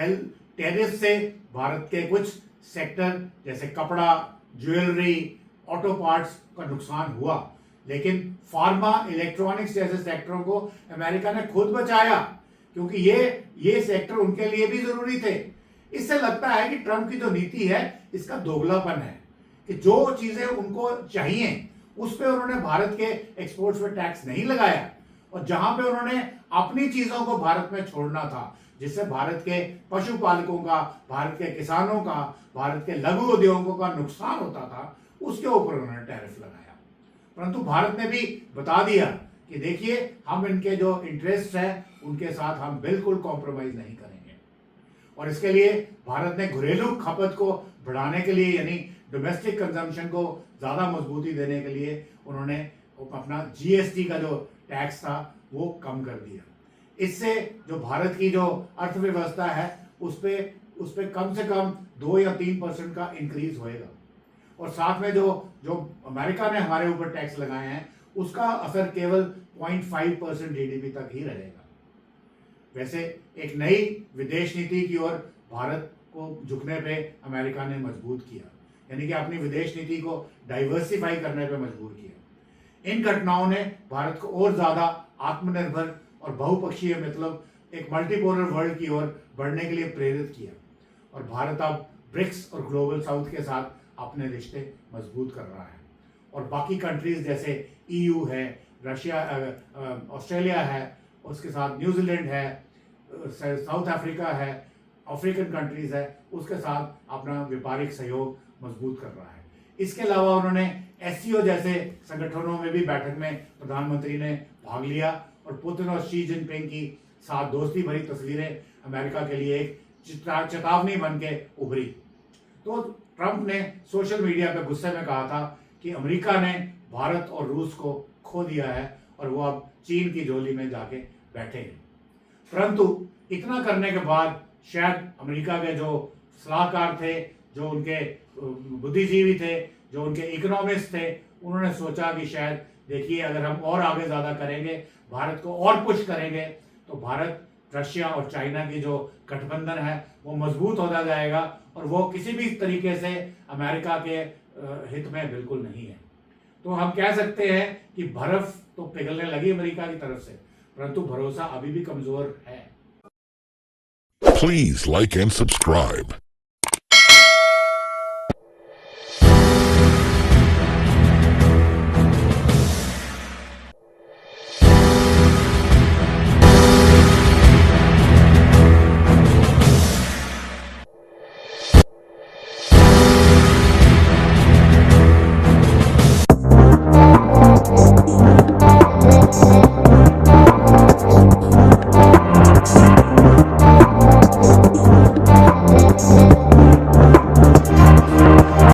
Well, tariff से भारत के कुछ सेक्टर जैसे कपड़ा, ज्वेलरी, ऑटो पार्ट्स का नुकसान हुआ, लेकिन फार्मा, इलेक्ट्रॉनिक्स जैसे सेक्टरों को अमेरिका ने खुद बचाया, क्योंकि ये सेक्टर उनके लिए भी जरूरी थे। इससे लगता है कि ट्रंप की जो नीति है इसका दोगलापन है, कि जो चीजें उनको चाहिए उस पर उन्होंने भारत के एक्सपोर्ट्स पर टैक्स नहीं लगाया, और जहां पे उन्होंने अपनी चीजों को भारत में छोड़ना था, जिससे भारत के पशुपालकों का, भारत के किसानों का, भारत के लघु उद्योगों का नुकसान होता था, उसके ऊपर उन्होंने टैरिफ लगाया। परंतु भारत ने भी बता दिया कि देखिए, हम इनके जो इंटरेस्ट है उनके साथ हम बिल्कुल कॉम्प्रोमाइज नहीं करेंगे। और इसके लिए भारत ने घरेलू खपत को बढ़ाने के लिए, यानी डोमेस्टिक कंजम्पशन को ज्यादा मजबूती देने के लिए, उन्होंने अपना जीएसटी का जो टैक्स था वो कम कर दिया। इससे जो भारत की जो अर्थव्यवस्था है उस पे कम से कम 2 या 3% का इंक्रीज होएगा। और साथ में जो अमेरिका ने हमारे ऊपर टैक्स लगाए हैं उसका असर केवल 0.5% जीडीपी तक ही रहेगा। वैसे एक नई विदेश नीति की ओर भारत को झुकने पे अमेरिका ने मजबूर किया, यानी कि अपनी विदेश नीति को डाइवर्सिफाई करने पे मजबूर किया। इन घटनाओं ने भारत को और ज्यादा आत्मनिर्भर और बहुपक्षीय, मतलब एक मल्टीपोलर वर्ल्ड की ओर बढ़ने के लिए प्रेरित किया। और भारत अब ब्रिक्स और ग्लोबल साउथ के साथ अपने रिश्ते मजबूत कर रहा है, और बाकी कंट्रीज जैसे ईयू है, रशिया, ऑस्ट्रेलिया है, उसके साथ न्यूजीलैंड है, साउथ अफ्रीका है, अफ्रीकन कंट्रीज है, उसके साथ अपना व्यापारिक सहयोग मजबूत कर रहा है। इसके अलावा उन्होंने एससीओ जैसे संगठनों में भी बैठक में प्रधानमंत्री ने भाग लिया, और पुतिन और शी जिनपिंग की साथ दोस्ती भरी तस्वीरें अमेरिका के लिए एक चेतावनी बन के उभरी। तो ट्रंप ने सोशल मीडिया पर गुस्से में कहा था कि अमेरिका ने भारत और रूस को खो दिया है और वो अब चीन की झोली में जाके बैठे हैं। परंतु इतना करने के बाद शायद अमेरिका के जो सलाहकार थे, जो उनके बुद्धिजीवी थे, जो उनके इकोनॉमिस्ट थे, उन्होंने सोचा कि शायद देखिए, अगर हम और आगे ज्यादा करेंगे, भारत को और पुश करेंगे, तो भारत, रशिया और चाइना की जो गठबंधन है वो मजबूत होता जाएगा, और वो किसी भी तरीके से अमेरिका के हित में बिल्कुल नहीं है। तो हम कह सकते हैं कि बर्फ तो पिघलने लगी अमेरिका की तरफ से, परंतु भरोसा अभी भी कमजोर है। Please like and subscribe.